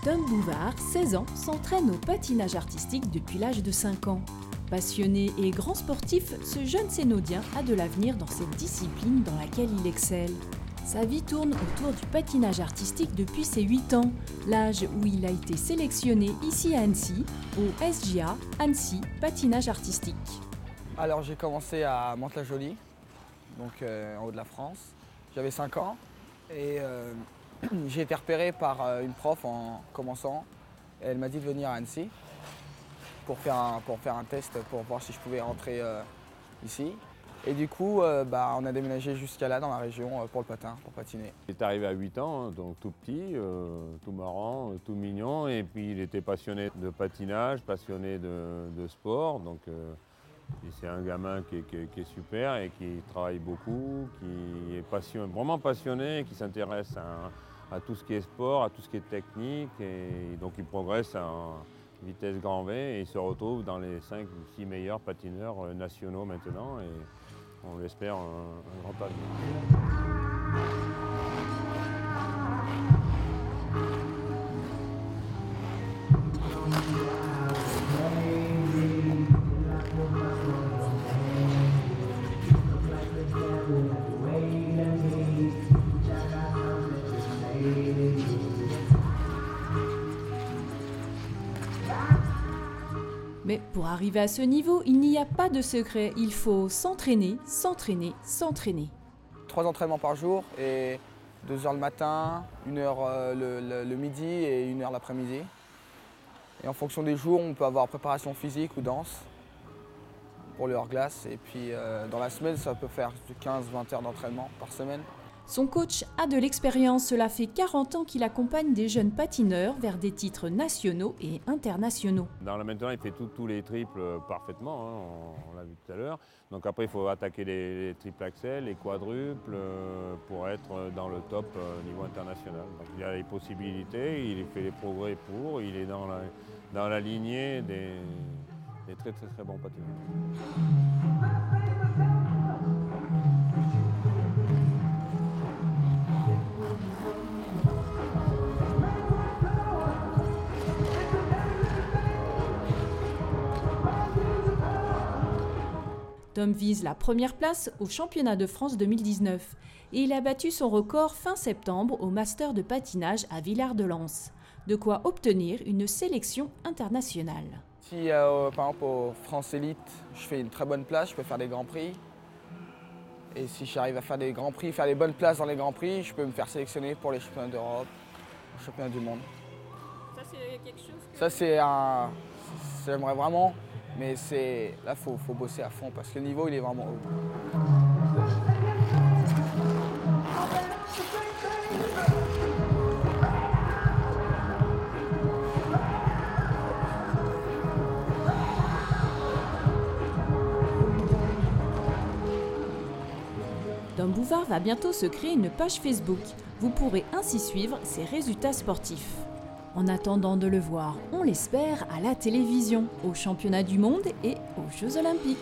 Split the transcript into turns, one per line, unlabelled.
Tom Bouvard, 16 ans, s'entraîne au patinage artistique depuis l'âge de 5 ans. Passionné et grand sportif, ce jeune Sénodien a de l'avenir dans cette discipline dans laquelle il excelle. Sa vie tourne autour du patinage artistique depuis ses 8 ans, l'âge où il a été sélectionné ici à Annecy, au SJA, Annecy Patinage Artistique.
Alors j'ai commencé à Mantes-la-Jolie, donc en haut de la France. J'avais 5 ans et j'ai été repéré par une prof en commençant. Elle m'a dit de venir à Annecy pour faire un test pour voir si je pouvais rentrer ici. Et du coup, on a déménagé jusqu'à là, dans la région, pour le patin, pour patiner.
Il est arrivé à 8 ans, hein, donc tout petit, tout marrant, tout mignon. Et puis il était passionné de patinage, passionné de sport. Donc c'est un gamin qui est super et qui travaille beaucoup, qui est vraiment passionné, qui s'intéresse à tout ce qui est sport, à tout ce qui est technique. Et donc il progresse en vitesse grand V et il se retrouve dans les 5 ou 6 meilleurs patineurs nationaux maintenant. Et on l'espère un grand avenir.
Mais pour arriver à ce niveau, il n'y a pas de secret, il faut s'entraîner, s'entraîner, s'entraîner.
3 entraînements par jour et 2 heures le matin, 1 heure le midi et 1 heure l'après-midi. Et en fonction des jours, on peut avoir préparation physique ou danse pour le hors-glace. Et puis dans la semaine, ça peut faire 15-20 heures d'entraînement par semaine.
Son coach a de l'expérience, cela fait 40 ans qu'il accompagne des jeunes patineurs vers des titres nationaux et internationaux.
Dans la maintenant, il fait tous les triples parfaitement, hein, on l'a vu tout à l'heure. Donc après, il faut attaquer les triples axels, les quadruples, pour être dans le top niveau international. Donc il y a les possibilités, il fait les progrès il est dans la lignée des très bons patineurs.
Tom vise la première place au championnat de France 2019 et il a battu son record fin septembre au Master de patinage à Villard-de-Lans. De quoi obtenir une sélection internationale.
Si par exemple au France Elite, je fais une très bonne place, je peux faire des grands prix. Et si j'arrive à faire des grands prix, faire des bonnes places dans les grands prix, je peux me faire sélectionner pour les championnats d'Europe, les championnats du monde.
Ça c'est quelque chose que...
Ça j'aimerais vraiment. Mais là, faut bosser à fond parce que le niveau, il est vraiment haut.
Tom Bouvard va bientôt se créer une page Facebook. Vous pourrez ainsi suivre ses résultats sportifs. En attendant de le voir, on l'espère, à la télévision, aux championnats du monde et aux Jeux Olympiques.